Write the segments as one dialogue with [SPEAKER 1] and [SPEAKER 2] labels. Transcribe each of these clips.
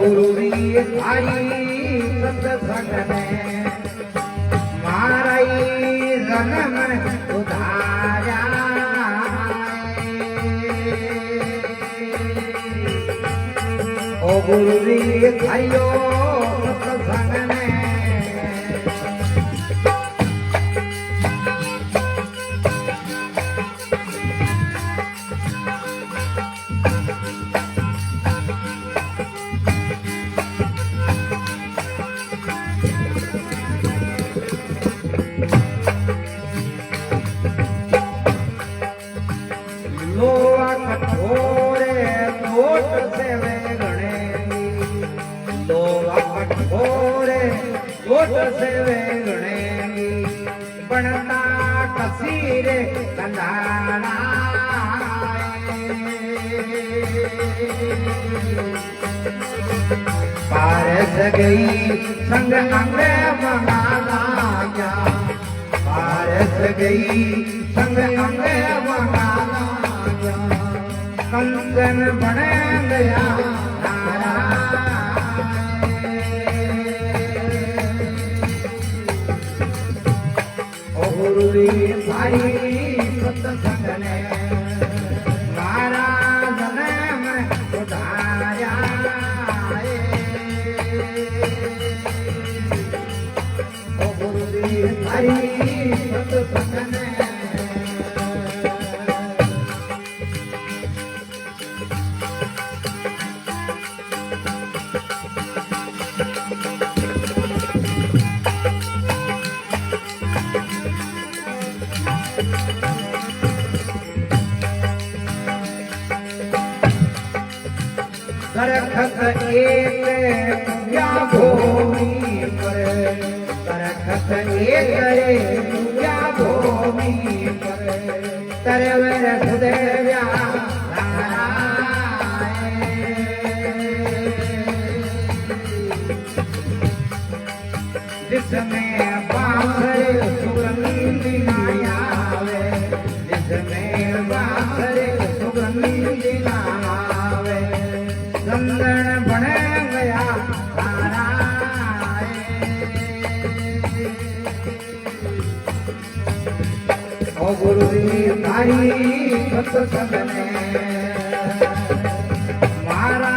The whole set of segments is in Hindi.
[SPEAKER 1] गुरुरी थारी सत्संग ने माराई जन्म उधारा ओ गुरुरी थारियो सत्संग ने से वेगणे बनता कसीरे कंधाना पारस गई संग अंग मंगाला पारस गई संग अंग मंगाला कंचन बन गया गुरुरी थारी सत्संग ने मारा जन्म उधारा ओ गुरुरी थारी सत्संग ने सरखत एक पूजा भूमि पर सरखत एक पूजा भूमि पर तरवर हृदय जिसमें बांसुर सुगंधी आवे जिसमें बांसुर सुगंधी आवे चंदन बन गया तारा ओ गुरुरी थारी सत्संग ने मारा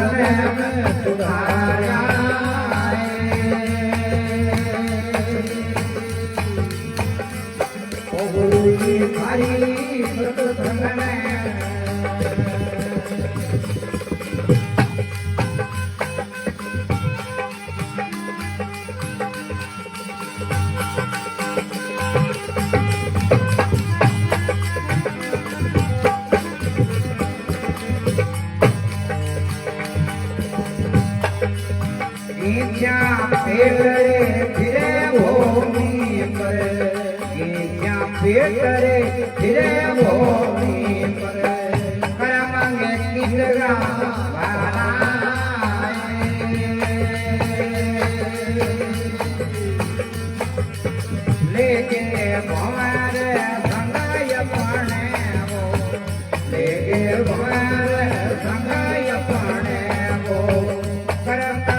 [SPEAKER 1] जन्म सुधारा ओ गुरुरी थारी सत्संग ने फिरे भूमि पर फिरे भूमि पर करमंगे कितरा लेके भंवर संगय पणे वो लेके भंवर संगय पणे वो करता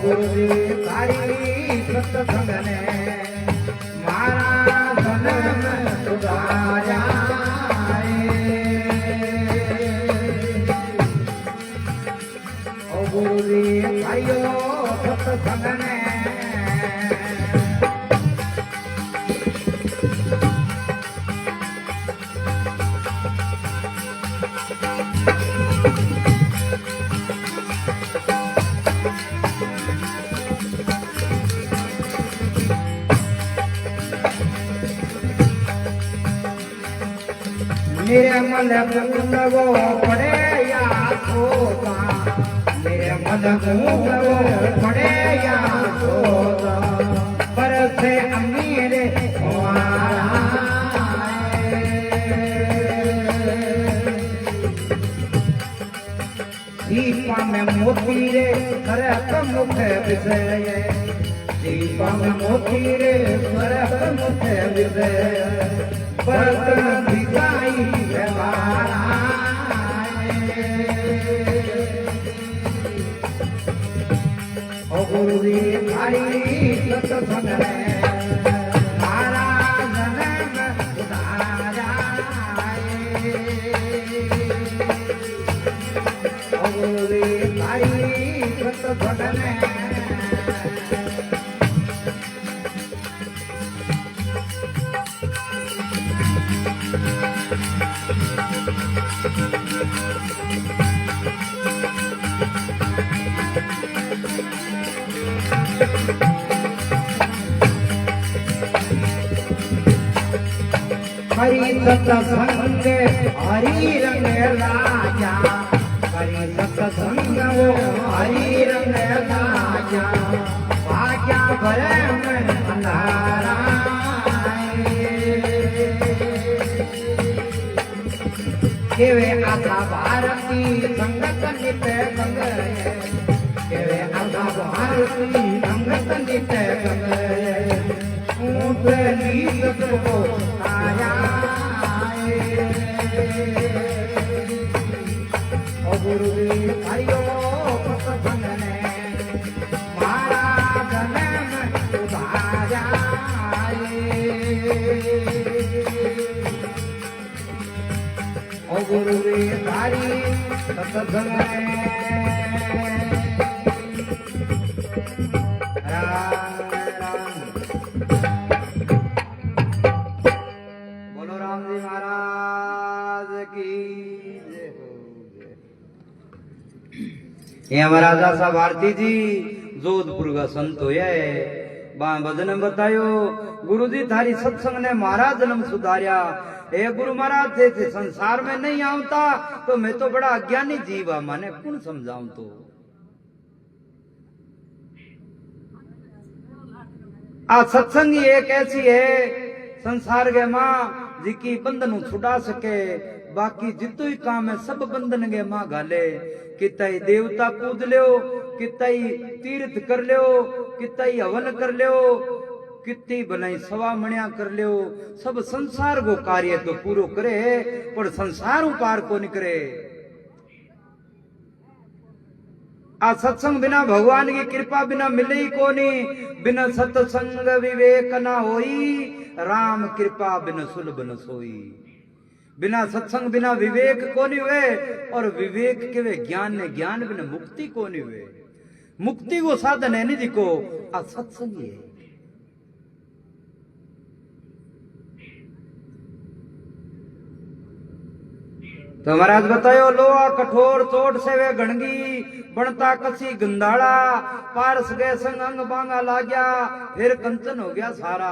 [SPEAKER 1] गुरुजी थारी सत्संग ने मारा जन्म सुधारा ओ गुरुजी थारियो सत्संग ने मेरे मन मुंड वो पड़े या सोता मेरे मन मुंड वो पड़े या सोता पर से अमीर दीपा में मोती रे कर मुख विषय दीपम मोती रे परम मुखे विदय बर्तन भिखाई व्यवहारा ओ गुरु री थारी सत्संग मारा जन्म उधारा ओ गुरु री थारी सत्संग हरि सत्संग हरि रंग राजा हरि सत्संग वो हरि रंग राजा भाग्या भरे मन अंधारा केवे आशा भारती संगत नित्य संग केवे आशा भारती संगत नित्य संग ऊंट को आया ओ गुरु हरिओ सत्संग ने मारा जन्म उधारा ओ गुरु हरि सत्संग ने ये हमारा राजा भारती जी जोधपुर का संत हो भजन बतायो गुरु जी थारी सत्संग ने मारा जन्म सुधारिया। हे गुरु महाराज थे संसार में नहीं आवता तो मैं तो बड़ा अज्ञानी जीव आ माने कौन समझाऊं तो आ सत्संग ही एक ऐसी है संसार के मां जिकी बंधन छुड़ा सके बाकी जितो ही काम है सब बंधन के मां घाले कितई देवता पूज लो कितई तीर्थ कर लो कितई हवन कर लो कितनी बनाई सवा मणिया कर लो सब संसार को कार्य तो पूरो करे पर संसार पार को निकरे। आ सत्संग बिना भगवान की कृपा बिना मिले ही कोनी बिना सत्संग विवेक न होई राम कृपा बिना सुलभ न सोई। बिना सत्संग बिना विवेक कोनी हुए और विवेक के वे ज्ञान ने ज्ञान बिना मुक्ति कोनी हुए। मुक्ति को साधन है नहीं को आ सत्संग ही है। तो महाराज बतायो लोहा कठोर चोट से वे गणगी बनता कसी गंधाड़ा पारस गए संग अंग बांगा लाग्या फिर कंचन हो गया सारा।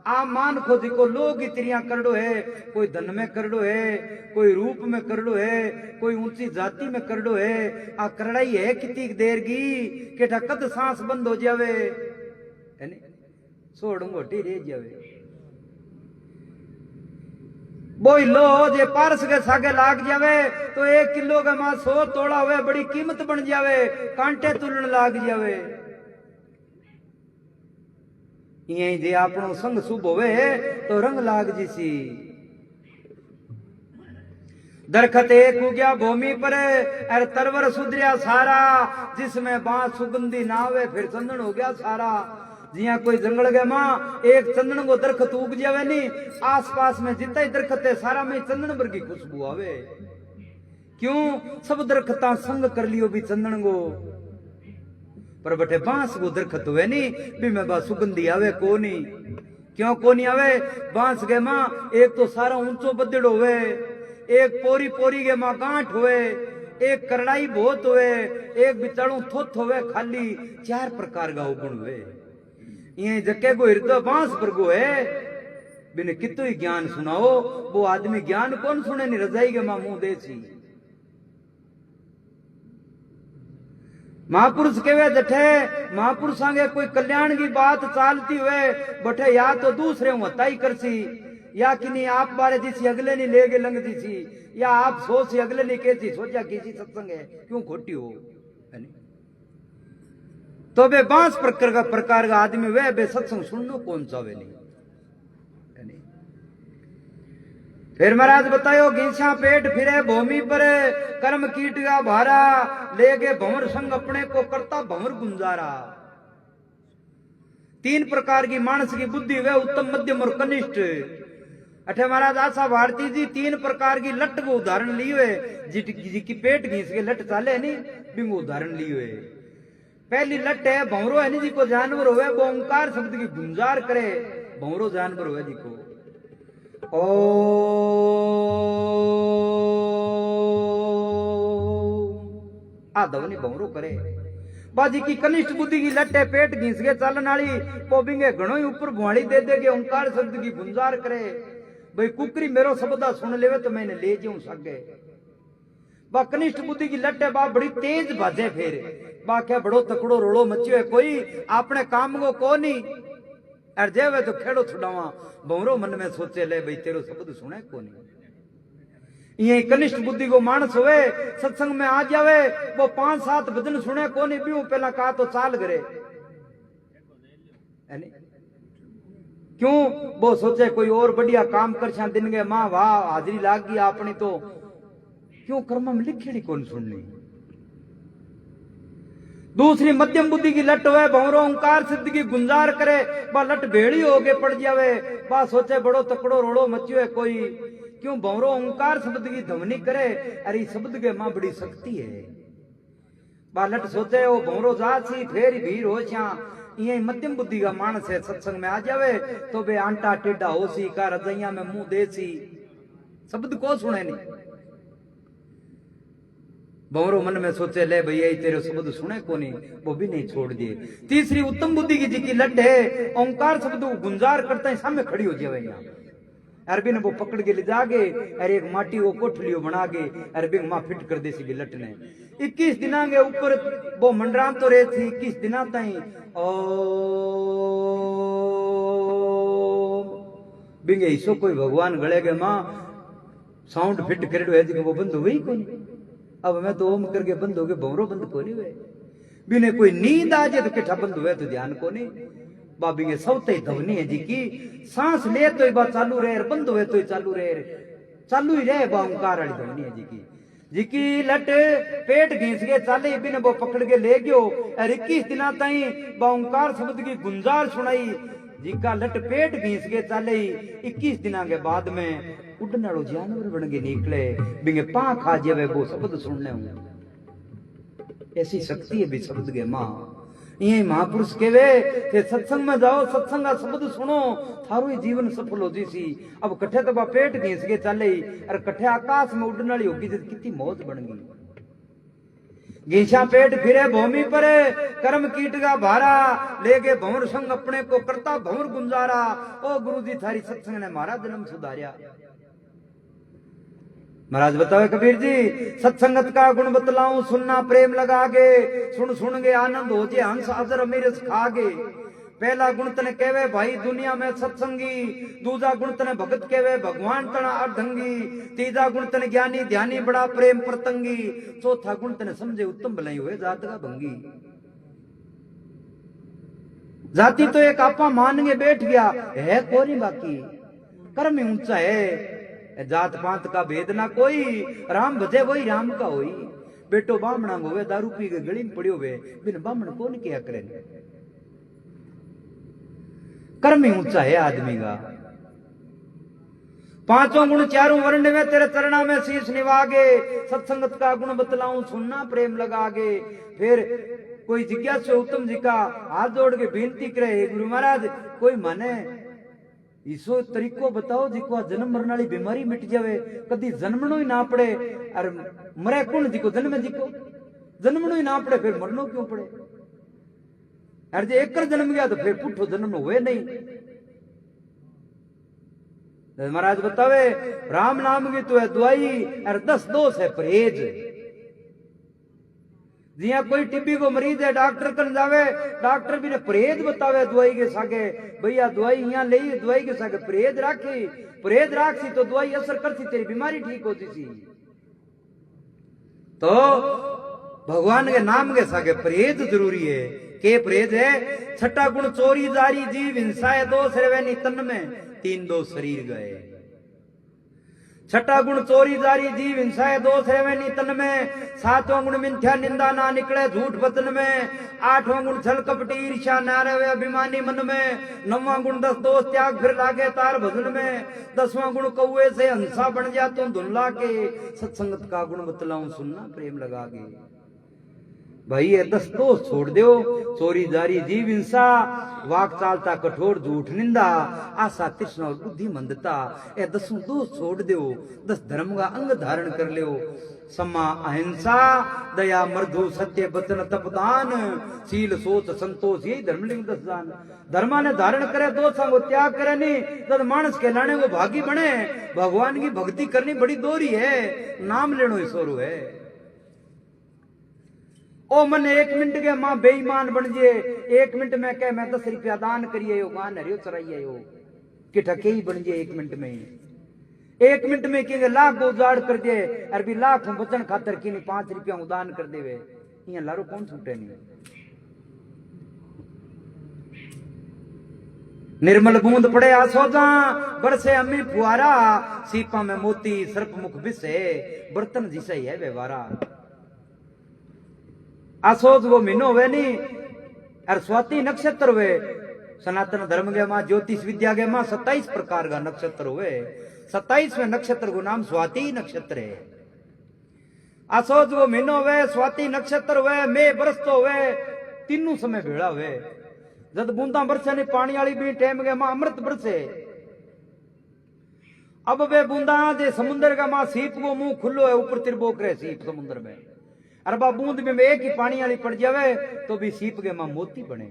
[SPEAKER 1] आ मान खोजी को लोग इतरियां करडो है कोई धन में करडो है कोई रूप में करडो है कोई ऊंची जाति में करडो है। आ करड़ाई है कितनी देर की के कद सांस बंद हो जावे है नी सोड़ मोटी रह जावे बोई लो जे पारस के सागे लाग जावे तो 1 किलो का मां 100 तोड़ा हुए बड़ी कीमत बन जावे कांटे तुलन लाग जावे। यही जे आपनो संग शुभ होवे तो रंग लाग जीसी। दरखत एक उग्या भूमि पर अर तरवर सुधरिया सारा जिसमें बांस सुगंधी ना आवे फिर चंदन हो गया सारा। जिया कोई जंगल के मां एक चंदन को दरखत उग जावे नी आस पास में जितना ही दरखत है सारा में चंदन भर की खुशबू आवे। क्यों सब दरखता संग कर लियो भी चंदन को पर बटे बांस को दरखत हुए नी भी में बा सुगंधी आवे कोनी। क्यों कोनी आवे बांस के मां एक तो सारा ऊंचो बदड़ होवे एक पोरी पोरी के मां गांठ हुए एक करड़ाई बहुत हुए एक बिचारू थोथ होवे खाली 4 प्रकार का गुण हुए। ये जके को हृदय बांस पर गो है बिने कितो ही ज्ञान सुनाओ वो आदमी ज्ञान कौन सुने नी रजाई के मां मुंह देसी। महापुरुष केवे जठे महापुरुष आगे कोई कल्याण की बात चालती हुए बठे या तो दूसरे हताई करसी या किनी आप बारे जिसी अगले नहीं लेगे लंग दी या आप सोच से अगले नहीं कहती सोचा किसी सत्संग है क्यों खोटी हो तो बे 22 प्रकार का आदमी वे बे सत्संग सुननो कौन चावे नहीं। फिर महाराज बतायो घीसा पेट फिरे भूमि पर कर्म कीट का भारा लेके भंवर संग अपने को करता भंवर गुंजारा। 3 प्रकार की मानस की बुद्धि वे उत्तम मध्यम और कनिष्ठ। अठे महाराज आशा भारती जी 3 प्रकार की लट को उदाहरण लिए जिसकी पेट घीस के लट चाले नहीं बिंगो उदाहरण लिए। पहली लट है भंवरो है जी को जानवर हुए वो ओंकार शब्द की गुंजार करे भंवरो जानवर हुए जी को ओ आधवनी भंवरो करे। बाजी की कनिष्ठ बुद्धि की लट है पेट घीस के चालन वाली वो बिंगे घणो ही ऊपर भुआड़ी दे दे के ओंकार शब्द की गुंजार करे भाई कुकरी मेरो शब्दा सुन लेवे तो मैंने ले जाऊं सके। बा कनिष्ठ बुद्धि की लट है बा बड़ी तेज भाजे फिर बा क्या बड़ो तकड़ो रोड़ो मचियो है कोई अपने काम को नहीं अर जेवे तो खेड़ो छुड़ावा भंवरो मन में सोचे ले भाई तेरो शब्द सुने को नहीं। ये कनिष्ठ बुद्धि को मानस हुए सत्संग में आ जावे वो 5-7 भजन सुने को नहीं भी पहला कहा तो चाल करे क्यों वो सोचे कोई और बढ़िया काम कर दिन के मां वाह हाजरी लाग गई अपनी तो क्यों कर्म में लिखेड़ी कौन सुननी। दूसरी मध्यम बुद्धि की लट हुए भंवरो ओंकार सिद्ध की गुंजार करे बा लट भेड़ी हो के पड़ जावे बा सोचे बड़ो तकड़ो रोड़ो मचियो है कोई क्यों भंवरो ओंकार शब्द की ध्वनि करे अरे शब्द के मां बड़ी शक्ति है बा लट सोचे वो भंवरो जासी फेर भीड़ हो छा। ये मध्यम बुद्धि का मानस है सत्संग में आ जावे तो बे आंटा टेढ़ा होसी का रजैया में मुंह देसी शब्द को सुने नहीं। भंवरो मन में सोचे ले भैया तेरे शब्द सुने को नहीं वो भी नहीं छोड़ दिए। तीसरी उत्तम बुद्धि की जी लट है ओंकार शब्द को गुंजार करते हैं सामने खड़ी हो जावे यहाँ अरबी ने वो पकड़ के ले जागे अरे एक माटी वो कोठलियो बना के अरबी माँ फिट कर दे सी लट ने 21 दिना के ऊपर वो मंडराम तो रहे थी 21 दिना ताई ओ बिंगे ईसो कोई भगवान गले के माँ साउंड फिट कर वो बंद हो गई कोई अब मैं तो ओम करके बंद हो गए भंवरो बंद को नहीं हुए बिने कोई नींद आ जाए तो किठा बंद हुए तो ध्यान को नहीं बाबी के सौते ही ध्वनि है जी की सांस ले तो बात चालू रहे बंद हुए तो चालू रहे चालू ही रहे बा ओंकार वाली ध्वनि है जी की लट पेट घीस के चाले बिने वो पकड़ के ले गयो और 21 दिना ताई बा ओंकार शब्द की गुंजार सुनाई जी का लट पेट घीस के चाले 21 दिना के बाद में उड़ने वालो जानवर बन के निकले बिंगे पांख आ जावे वो शब्द सुनने हूं ऐसी शक्ति है भी शब्द के मां। ये महापुरुष केवे के सत्संग में जाओ सत्संग का शब्द सुनो थारो ही जीवन सफल हो सी। अब कट्ठे तो पेट घीस के चले और कट्ठे आकाश में उड़ने वाली होगी कितनी मौज बन गई। घीसा पेट फिरे भूमि पर कर्म कीट का भारा लेके भंवर संग अपने को करता भंवर गुंजारा। ओ गुरु जी थारी सत्संग ने मारा जन्म सुधारिया। महाराज बतावे कबीर जी सत्संगत का गुण बतलाऊं सुनना प्रेम लगा गे सुन सुन गे आनंद हो जे हंस अजर अमीरस खा गे। पहला गुण तने कहवे भाई दुनिया में सत्संगी दूसरा गुण तने भगत कहवे भगवान तना अर्धंगी तीसरा गुण तने ज्ञानी ध्यानी बड़ा प्रेम प्रतंगी चौथा गुण तने समझे उत्तम भलाई हुए जात का भंगी। जाति तो एक आपा मान के बैठ गया है कोई बाकी कर्म ऊंचा है जात पात का भेद ना कोई राम भजे वही राम का होई। बेटो बामणा होवे दारू पी के गली में पड़ियो हुए बिन बामण कौन किया करे। कर्म ही ऊंचा है आदमी का। पांचों गुण चारों वर्ण में तेरे चरणा में शीश निवागे सत्संगत का गुण बतलाऊं सुनना प्रेम लगागे। फिर कोई जिज्ञासु उत्तम जी का हाथ जोड़ के बेनती करे गुरु महाराज कोई माने इसो तरीको बताओ जिको जन्म मरण वाली बीमारी मिट जावे कदी जन्मनो ही ना पड़े और मरे कौन जिको जन्मे जिको जन्मनो ही ना पड़े फिर मरनो क्यों पड़े। अरे जे एक जन्म गया तो फिर पुठो जन्म हुए नहीं। महाराज बतावे राम नाम की तो है दुआई और 10 दोष है परहेज। जिया कोई टीबी को मरीज है डॉक्टर कर जावे डॉक्टर भी ने परहेज बतावे दवाई के सागे भैया दवाई यहाँ ले दवाई के सागे परहेज राखी तो दवाई असर करती तेरी बीमारी ठीक होती थी। तो भगवान के नाम के सागे परहेज जरूरी है के परहेज है। छठा गुण चोरी जारी जीव हिंसा है दोष रवे नी तन में, तीन दोष शरीर गए। छठा गुण चोरी जारी जीव हिंसा है दोष रवे नी तन में। सातवां गुण मिथ्या निंदा ना निकले झूठ वचन में। आठवां गुण छल कपटी ईर्ष्या ना रहे अभिमानी मन में। नौवां गुण दस दोष त्याग फिर लागे तार भजन में। दसवां गुण कौए से हंसा बन जा तुम धुल्ला के। सत्संगत का गुण बतलाऊं सुनना प्रेम लगा के। भाई ये 10 दोष छोड़ दो, चोरी जारी जीव हिंसा, वाक चालता कठोर झूठ निंदा, आशा तृष्णा और बुद्धि मंदता, ये 10 दोष छोड़ दो। 10 धर्म का अंग धारण कर लो। सम्मा अहिंसा दया मृदु सत्य वचन तपदान, शील सोच संतोष यही धर्मलिंग 10 दान। धर्मा ने धारण करे दोषों को त्याग करे नहीं, तद मानस कहलाने को भागी बने। भगवान की भक्ति करनी बड़ी दोरी है, नाम लेनो ईश्वर है। ओ मन 1 मिनट के मां बेईमान बन जे, 1 मिनट में कह मैं 10 रुपया दान करिए हो, गान हरियो चराइए हो, कि ठके ही बन जे 1 मिनट में। 1 मिनट में कहेंगे लाख को उजाड़ कर दे, अरे भी लाख बचन खातर की 5 रुपया दान कर देवे, यहाँ लारो कौन छूटे नहीं। निर्मल बूंद पड़े आसोजा, बरसे अम्मी फुआरा, सीपा में मोती सर्प मुख बिसे, बर्तन जिसे ही है व्यवहारा। आसोज वो महीनो हुए नी, और स्वाति नक्षत्र हुए। सनातन धर्म के मां ज्योतिष विद्या के मां 27 प्रकार का नक्षत्र हुए। 27वें नक्षत्र को नाम स्वाति नक्षत्र है। आसोज वो महीनो हुए, स्वाति नक्षत्र हुए, मे बरस तो हुए, तीनों समय भेड़ा हुए। जब बूंदा बरसे ने पानी वाली भी टाइम के मां अमृत बरसे। अब वे बूंदा जे समुद्र का मां सीप को मुंह खुलो है, ऊपर तिरबोक रहे सीप समुद्र में। अरे बा बूंद में एक ही पानी वाली पड़ जावे तो भी सीप के मां मोती बने।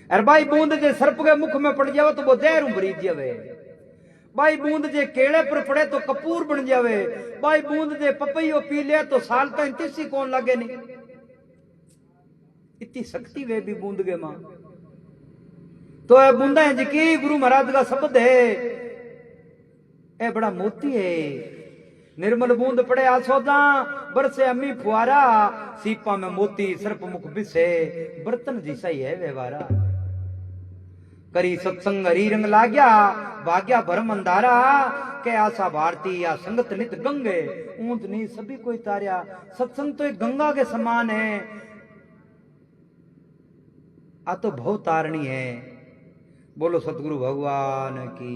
[SPEAKER 1] अरे भाई बूंद जे सर्प के मुख में पड़ जावे तो वो जहर उभरी जावे। भाई बूंद जे केले पर पड़े तो कपूर बन जावे। भाई बूंद जे पपैयो पी ले तो साल तक तीसी कौन लगे नहीं। इतनी शक्ति वे भी बूंद के मां। तो ये बूंदा है जी की गुरु महाराज का शब्द है, ए बड़ा मोती है। निर्मल बूंद पड़े आसोदा, बरसे अम्मी फुआरा, सीपा में मोती सर्प मुख बिसे, बर्तन जिसा ही है व्यवहारा। करी सत्संग हरी रंग लाग्या, भाग्या भरम अंधारा, के आशा भारती या संगत नित गंगे, ऊंट नहीं सभी कोई तार्या। सत्संग तो एक गंगा के समान है, आ तो भव तारणी है। बोलो सतगुरु भगवान की।